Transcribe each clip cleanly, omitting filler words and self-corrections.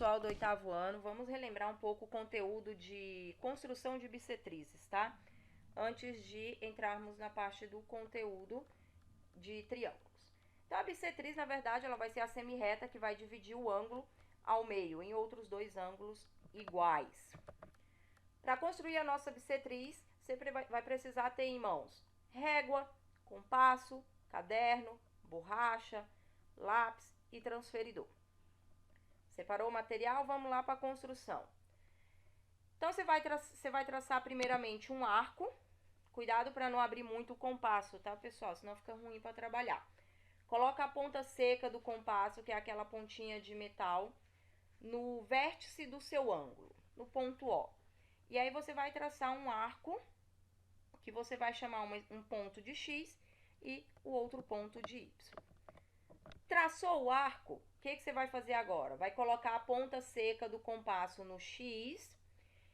pessoal do 8º ano, vamos relembrar um pouco o conteúdo de construção de bissetrizes, tá? Antes de entrarmos na parte do conteúdo de triângulos. Então, a bissetriz, na verdade, ela vai ser a semirreta que vai dividir o ângulo ao meio, em outros dois ângulos iguais. Para construir a nossa bissetriz, sempre vai precisar ter em mãos régua, compasso, caderno, borracha, lápis e transferidor. Separou o material? Vamos lá para a construção. Então, você vai traçar primeiramente um arco. Cuidado para não abrir muito o compasso, tá, pessoal? Senão fica ruim para trabalhar. Coloca a ponta seca do compasso, que é aquela pontinha de metal, no vértice do seu ângulo, no ponto O. E aí, você vai traçar um arco, que você vai chamar um ponto de X e o outro ponto de Y. Traçou o arco, o que você vai fazer agora? Vai colocar a ponta seca do compasso no X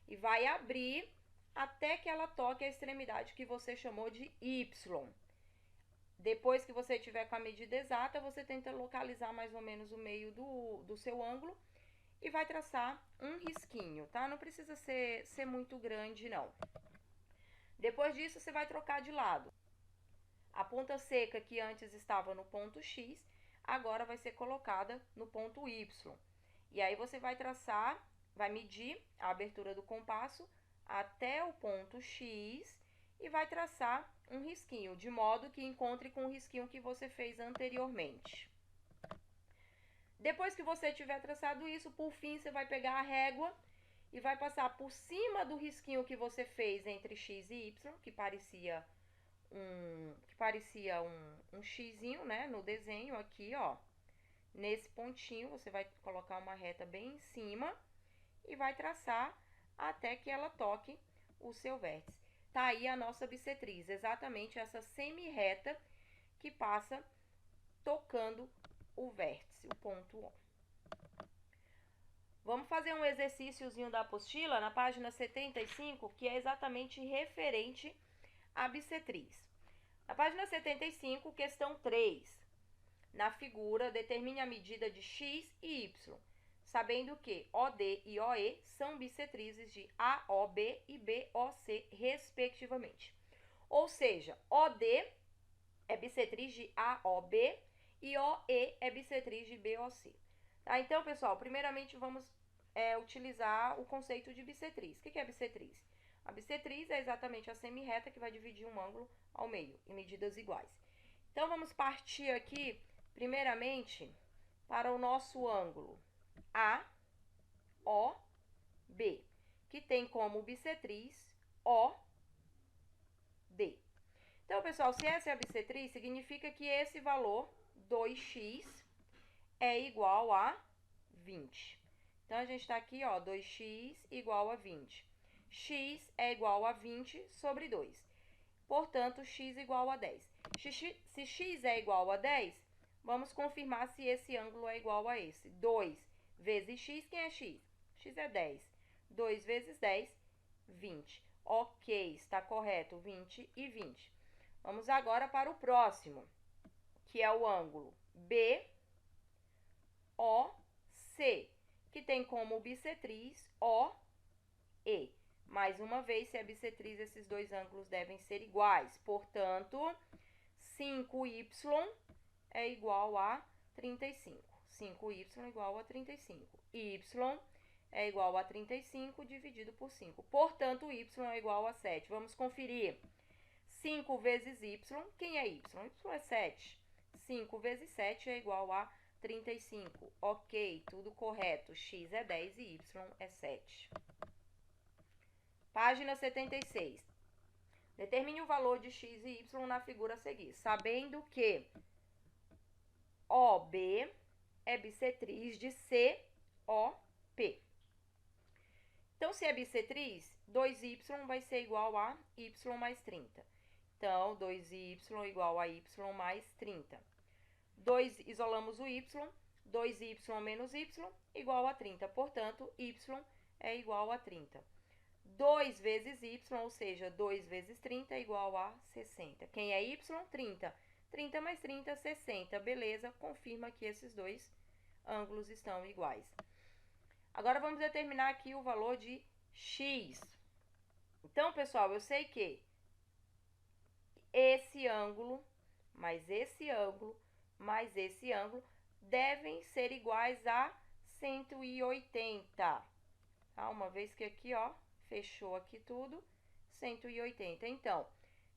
e vai abrir até que ela toque a extremidade que você chamou de Y. Depois que você tiver com a medida exata, você tenta localizar mais ou menos o meio do seu ângulo e vai traçar um risquinho, tá? Não precisa ser muito grande, não. Depois disso, você vai trocar de lado. A ponta seca que antes estava no ponto X, agora vai ser colocada no ponto Y. E aí você vai traçar, vai medir a abertura do compasso até o ponto X e vai traçar um risquinho, de modo que encontre com o risquinho que você fez anteriormente. Depois que você tiver traçado isso, por fim, você vai pegar a régua e vai passar por cima do risquinho que você fez entre X e Y, que parecia um xizinho, né, no desenho aqui, ó. Nesse pontinho, você vai colocar uma reta bem em cima e vai traçar até que ela toque o seu vértice. Tá aí a nossa bissetriz, exatamente essa semi-reta que passa tocando o vértice, o ponto O. Vamos fazer um exercíciozinho da apostila na página 75, que é exatamente referente à bissetriz. Na página 75, questão 3. Na figura, determine a medida de X e Y, sabendo que OD e OE são bissetrizes de AOB e BOC, respectivamente. Ou seja, OD é bissetriz de AOB e OE é bissetriz de BOC. Tá? Então, pessoal, primeiramente vamos utilizar o conceito de bissetriz. O que é bissetriz? A bissetriz é exatamente a semirreta que vai dividir um ângulo ao meio, em medidas iguais. Então, vamos partir aqui, primeiramente, para o nosso ângulo AOB, que tem como bissetriz OD. Então, pessoal, se essa é a bissetriz, significa que esse valor, 2x, é igual a 20. Então, a gente está aqui, ó, 2x igual a 20. X é igual a 20 sobre 2. Portanto, x igual a 10. Se x é igual a 10, vamos confirmar se esse ângulo é igual a esse. 2 vezes x, quem é x? X é 10. 2 vezes 10, 20. Ok, está correto, 20 e 20. Vamos agora para o próximo, que é o ângulo BOC, que tem como bissetriz OE. Mais uma vez, se é bissetriz, esses dois ângulos devem ser iguais. Portanto, 5y é igual a 35. 5y é igual a 35. Y é igual a 35 dividido por 5. Portanto, y é igual a 7. Vamos conferir. 5 vezes y, quem é y? Y é 7. 5 vezes 7 é igual a 35. Ok, tudo correto. X é 10 e y é 7. Página 76. Determine o valor de x e y na figura a seguir, sabendo que OB é bissetriz de COP. Então, se é bissetriz, 2y vai ser igual a y mais 30. Então, 2y igual a y mais 30. Isolamos o y, 2y menos y igual a 30. Portanto, y é igual a 30. 2 vezes y, ou seja, 2 vezes 30 é igual a 60. Quem é y? 30. 30 mais 30, 60. Beleza, confirma que esses dois ângulos estão iguais. Agora, vamos determinar aqui o valor de x. Então, pessoal, eu sei que esse ângulo, mais esse ângulo, mais esse ângulo, devem ser iguais a 180. Tá? Uma vez que aqui, ó, fechou aqui tudo, 180. Então,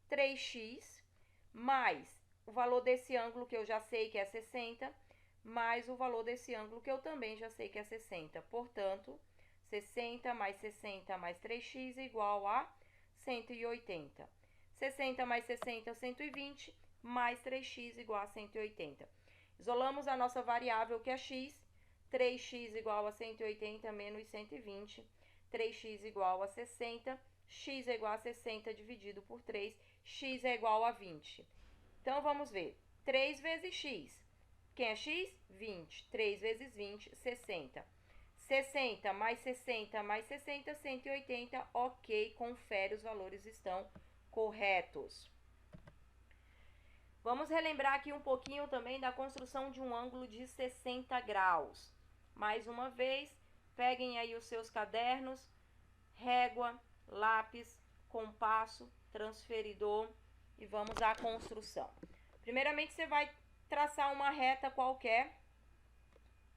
3x mais o valor desse ângulo que eu já sei que é 60, mais o valor desse ângulo que eu também já sei que é 60. Portanto, 60 mais 60 mais 3x é igual a 180. 60 mais 60, 120, mais 3x igual a 180. Isolamos a nossa variável que é x, 3x igual a 180 menos 120, 3x igual a 60, x é igual a 60 dividido por 3, x é igual a 20. Então, vamos ver. 3 vezes x. Quem é x? 20. 3 vezes 20, 60. 60 mais 60 mais 60, 180. Ok, confere, os valores estão corretos. Vamos relembrar aqui um pouquinho também da construção de um ângulo de 60 graus. Mais uma vez, peguem aí os seus cadernos, régua, lápis, compasso, transferidor e vamos à construção. Primeiramente, você vai traçar uma reta qualquer,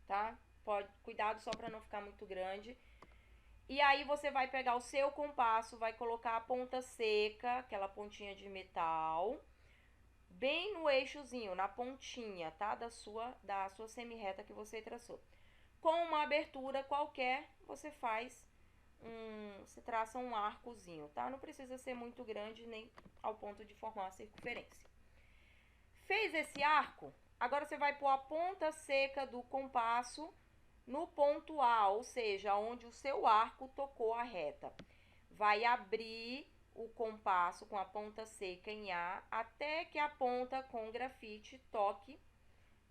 tá? Cuidado só para não ficar muito grande. E aí você vai pegar o seu compasso, vai colocar a ponta seca, aquela pontinha de metal, bem no eixozinho, na pontinha, tá? Da sua semi-reta que você traçou. Com uma abertura qualquer, você traça um arcozinho, tá? Não precisa ser muito grande, nem ao ponto de formar uma circunferência. Fez esse arco, agora você vai pôr a ponta seca do compasso no ponto A, ou seja, onde o seu arco tocou a reta. Vai abrir o compasso com a ponta seca em A até que a ponta com grafite toque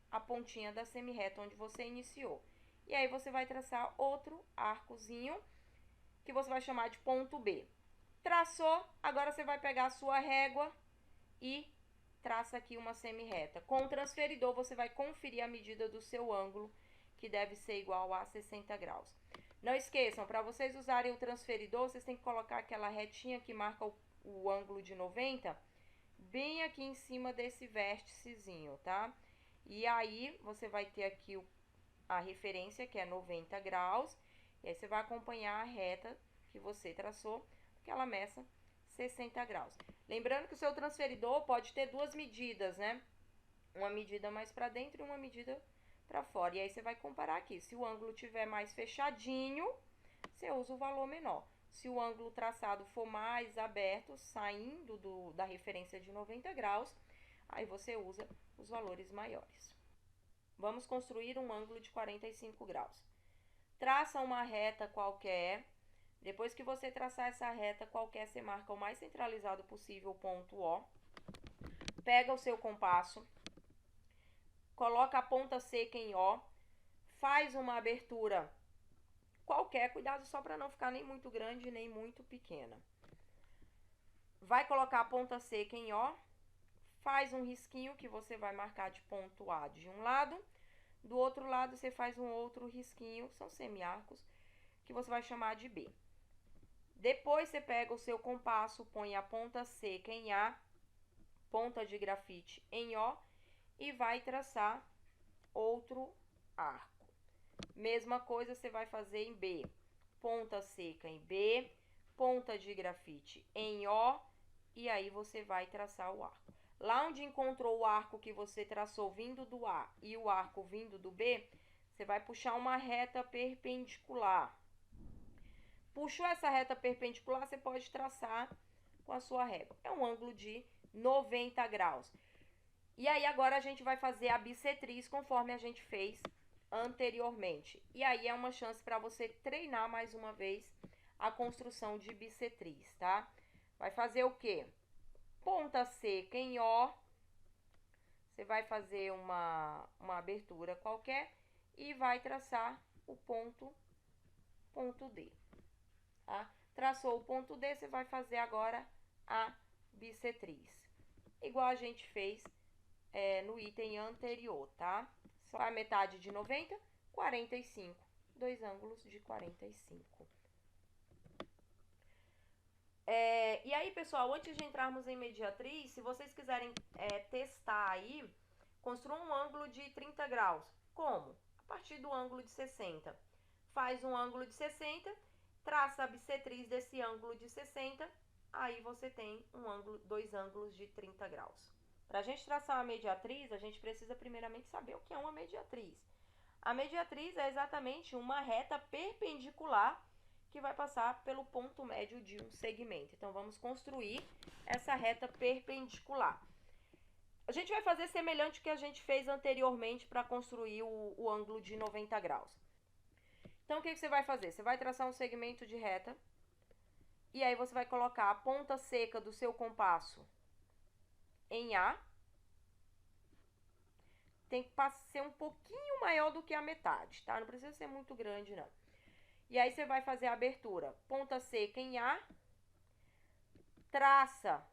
a pontinha da semi-reta onde você iniciou. E aí você vai traçar outro arcozinho que você vai chamar de ponto B. Traçou, agora você vai pegar a sua régua e traça aqui uma semi-reta. Com o transferidor você vai conferir a medida do seu ângulo, que deve ser igual a 60 graus. Não esqueçam, para vocês usarem o transferidor, vocês têm que colocar aquela retinha que marca o ângulo de 90 bem aqui em cima desse vérticezinho, tá? E aí, você vai ter aqui a referência, que é 90 graus, e aí você vai acompanhar a reta que você traçou, que ela meça 60 graus. Lembrando que o seu transferidor pode ter duas medidas, né? Uma medida mais para dentro e uma medida para fora. E aí você vai comparar aqui. Se o ângulo tiver mais fechadinho, você usa o valor menor. Se o ângulo traçado for mais aberto, saindo da referência de 90 graus, aí você usa os valores maiores. Vamos construir um ângulo de 45 graus. Traça uma reta qualquer. Depois que você traçar essa reta qualquer, você marca o mais centralizado possível o ponto O. Pega o seu compasso, coloca a ponta seca em O, faz uma abertura qualquer, cuidado só para não ficar nem muito grande nem muito pequena. Vai colocar a ponta seca em O, faz um risquinho que você vai marcar de ponto A de um lado, do outro lado você faz um outro risquinho, são semiarcos, que você vai chamar de B. Depois você pega o seu compasso, põe a ponta seca em A, ponta de grafite em O e vai traçar outro arco. Mesma coisa você vai fazer em B. Ponta seca em B, ponta de grafite em O e aí você vai traçar o arco. Lá onde encontrou o arco que você traçou vindo do A e o arco vindo do B, você vai puxar uma reta perpendicular. Puxou essa reta perpendicular, você pode traçar com a sua régua. É um ângulo de 90 graus. E aí agora a gente vai fazer a bissetriz conforme a gente fez anteriormente. E aí é uma chance para você treinar mais uma vez a construção de bissetriz, tá? Vai fazer o quê? Ponta seca em O. Você vai fazer uma abertura qualquer e vai traçar o ponto D. Tá? Traçou o ponto D, você vai fazer agora a bissetriz. Igual a gente fez no item anterior, tá? Só a metade de 90, 45. 2 ângulos de 45. E aí, pessoal, antes de entrarmos em mediatriz, se vocês quiserem testar aí, construa um ângulo de 30 graus. Como? A partir do ângulo de 60. Faz um ângulo de 60, traça a bissetriz desse ângulo de 60, aí você tem dois ângulos de 30 graus. Para a gente traçar uma mediatriz, a gente precisa primeiramente saber o que é uma mediatriz. A mediatriz é exatamente uma reta perpendicular que vai passar pelo ponto médio de um segmento. Então, vamos construir essa reta perpendicular. A gente vai fazer semelhante ao que a gente fez anteriormente para construir o ângulo de 90 graus. Então, o que você vai fazer? Você vai traçar um segmento de reta e aí você vai colocar a ponta seca do seu compasso em A. Tem que ser um pouquinho maior do que a metade, tá? Não precisa ser muito grande, não. E aí você vai fazer a abertura, ponta seca em A, traça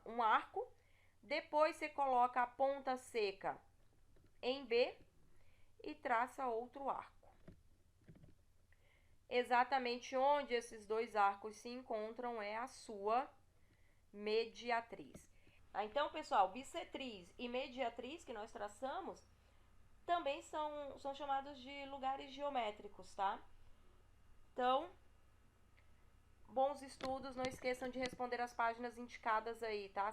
um arco, depois você coloca a ponta seca em B e traça outro arco. Exatamente onde esses dois arcos se encontram é a sua mediatriz. Então, pessoal, bissetriz e mediatriz que nós traçamos também são chamados de lugares geométricos, tá? Então, bons estudos, não esqueçam de responder as páginas indicadas aí, tá?